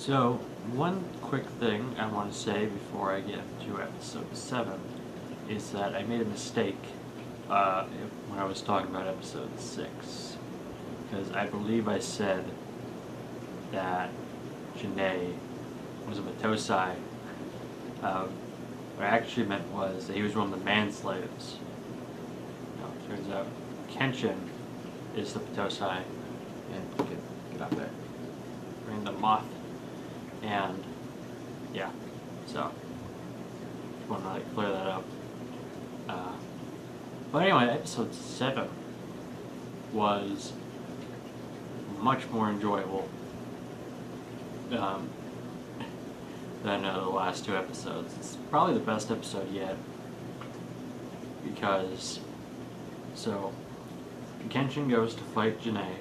So, one quick thing I want to say before I get to episode 7 is that I made a mistake when I was talking about episode 6. Because I believe I said that Jinei was a Matosai. What I actually meant was that he was one of the manslayers. No, it turns out Kenshin is the Matosai. And get out there. Bring the moth. And yeah, so just want to clear that up. But anyway, episode 7 was much more enjoyable than the last 2 episodes. It's probably the best episode yet because Kenshin goes to fight Jinei,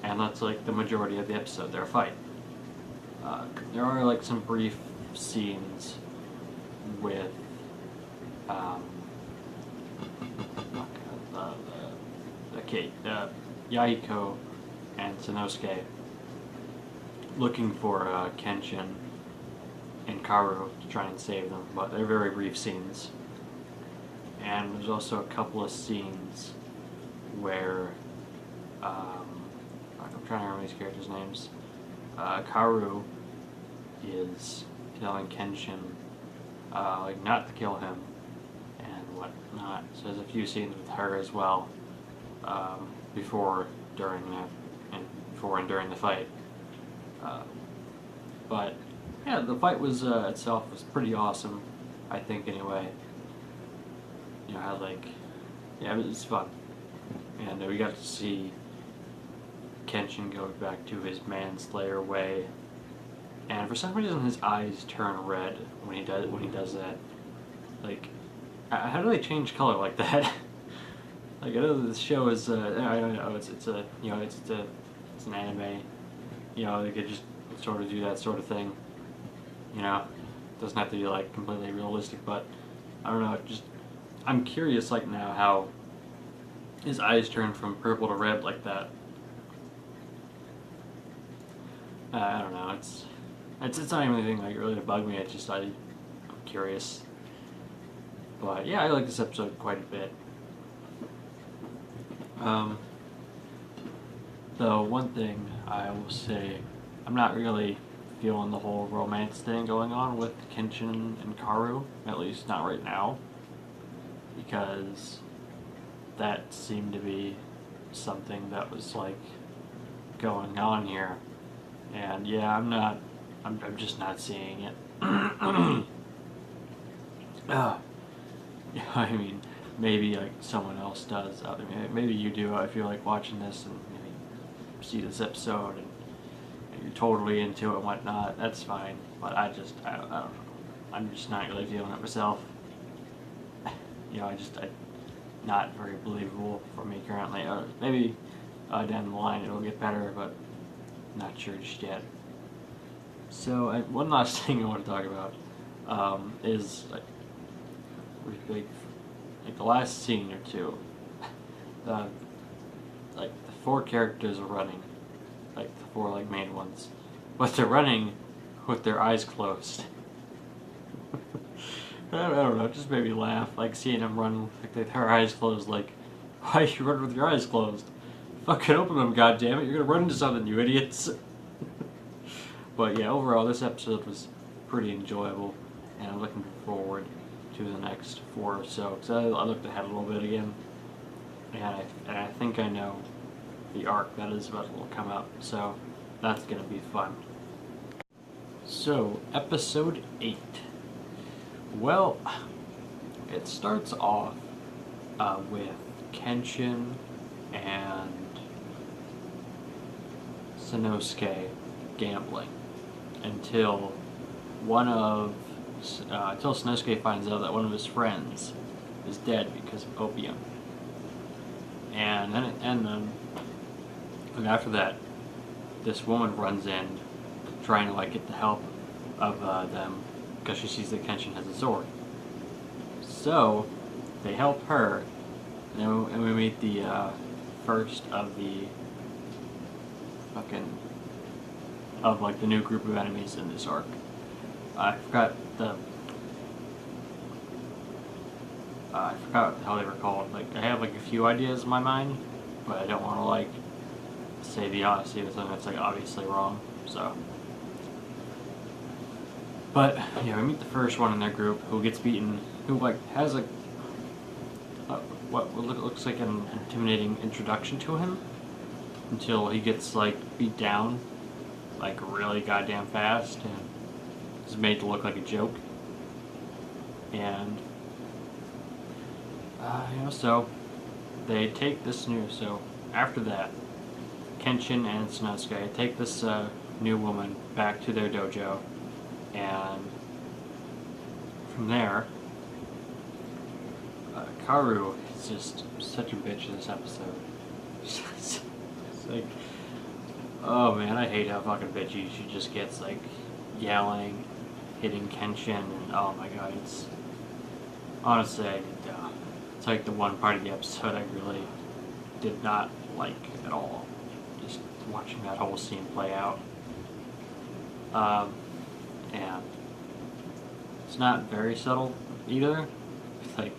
and that's like the majority of the episode, their fight. There are like some brief scenes with Yahiko and Sanosuke looking for Kenshin and Kaoru to try and save them, but they're very brief scenes. And there's also a couple of scenes where I'm trying to remember these characters' names. Kaoru is telling Kenshin not to kill him and whatnot. So there's a few scenes with her as well, before, during and during the fight. But yeah, the fight was itself was pretty awesome, I think anyway. You know how it was fun, and we got to see Kenshin go back to his manslayer way, and for some reason his eyes turn red when he does that. Like, how do they change color like that? Like, I know this show is I don't know, it's an anime. You know, they could just sort of do that sort of thing. You know, it doesn't have to be like completely realistic, but I don't know. I'm curious like now how his eyes turn from purple to red like that. I don't know. It's not even anything like really to bug me. I'm curious. But yeah, I like this episode quite a bit. Though one thing I will say, I'm not really feeling the whole romance thing going on with Kenshin and Kaoru, at least not right now, because that seemed to be something that was like going on here. And yeah, I'm just not seeing it. Yeah, I mean, maybe like someone else does. I mean, maybe you do if you're like watching this and maybe see this episode and you're totally into it and whatnot. That's fine, but I don't know. I'm just not really feeling it myself. You know, not very believable for me currently. Or maybe down the line it'll get better, but not sure just yet. So one last thing I want to talk about is like the last scene or two. The 4 characters are running, like the 4 like main ones, but they're running with their eyes closed. I don't know, it just made me laugh, like seeing them run with their eyes closed. Like, why you run with your eyes closed? Fucking open them, goddammit! You're gonna run into something, you idiots. But yeah, overall, this episode was pretty enjoyable, and I'm looking forward to the next 4 or so. Because I looked ahead a little bit again, and I think I know the arc that is about to come up, so that's gonna be fun. So, episode 8. Well, it starts off with Kenshin and Sanosuke gambling until Sanosuke finds out that one of his friends is dead because of opium. And then after that, this woman runs in trying to like get the help of them because she sees that Kenshin has a sword. So they help her, and we meet the first of the fucking of like the new group of enemies in this arc. I forgot how they were called. Like I have like a few ideas in my mind, but I don't want to like say something that's like obviously wrong. So, but yeah, we meet the first one in their group who gets beaten, who like has a what looks like an intimidating introduction to him until he gets like beat down like really goddamn fast and is made to look like a joke. And so they take this so after that, Kenshin and Sanosuke take this new woman back to their dojo, and from there, Kaoru is just such a bitch in this episode. It's like, oh man, I hate how fucking bitchy she just gets, like, yelling, hitting Kenshin, and oh my god, it's... Honestly, it's like the one part of the episode I really did not like at all. Just watching that whole scene play out. And it's not very subtle either. It's like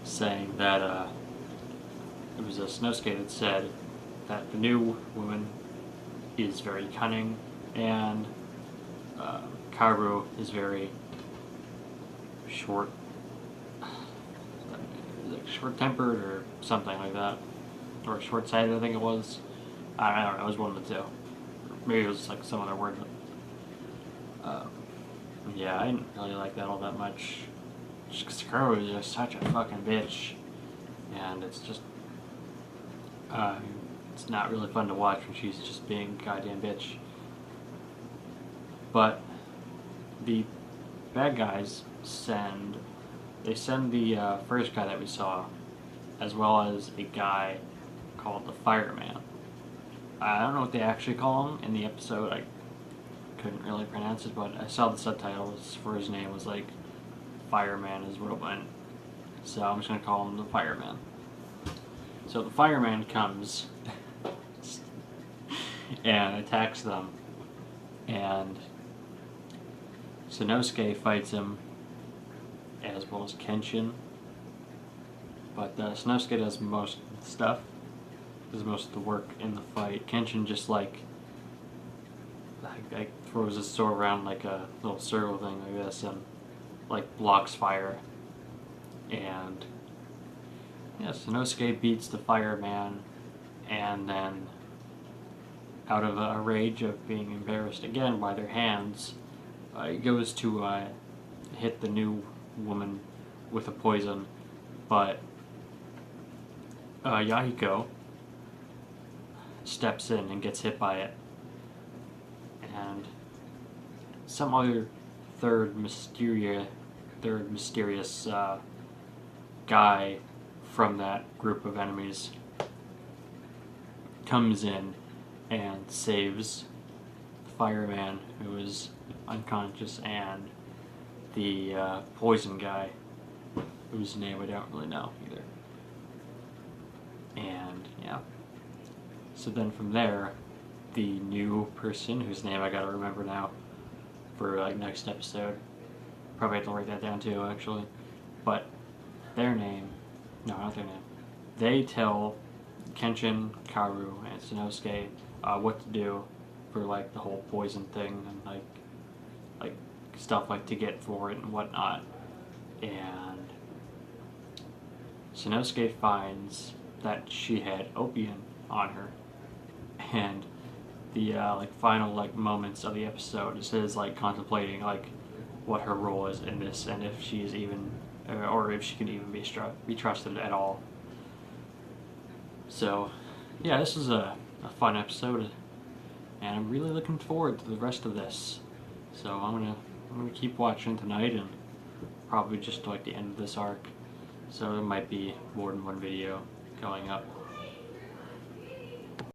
saying that it was a Sanosuke that said that the new woman is very cunning and Kaoru is very short-tempered or something like that, or short-sighted I think it was. I don't know, it was one of the two. Maybe it was like some other word. Yeah, I didn't really like that all that much. Just because Kaoru is just such a fucking bitch, and it's just it's not really fun to watch when she's just being a goddamn bitch. But the bad guys send the first guy that we saw, as well as a guy called the Fireman. I don't know what they actually call him in the episode. I couldn't really pronounce it, but I saw the subtitles for his name was like Fireman is what it went. So I'm just gonna call him the Fireman. So the Fireman comes and attacks them, and Sanosuke fights him, as well as Kenshin. But Sanosuke does most of the stuff, does most of the work in the fight. Kenshin just like throws his sword around like a little circle thing like this and like blocks fire. And yeah, Sanosuke beats the Fireman, and then out of a rage of being embarrassed again by their hands, he goes to hit the new woman with a poison, but Yahiko steps in and gets hit by it, and some other third mysterious guy from that group of enemies comes in and saves the Fireman, who is unconscious, and the poison guy, whose name I don't really know either. And yeah, so then from there, the new person, whose name I gotta remember now for like next episode, probably have to write that down too actually, but their name, no, not their name, they tell Kenshin, Kaoru, and Sanosuke what to do for like the whole poison thing, and like stuff like to get for it and whatnot. And Sanosuke finds that she had opium on her, and the like final like moments of the episode is his like contemplating like what her role is in this, and if she's even or if she can even be trusted at all. So yeah, this is a fun episode, and I'm really looking forward to the rest of this. So I'm gonna keep watching tonight, and probably just like the end of this arc. So there might be more than one video going up.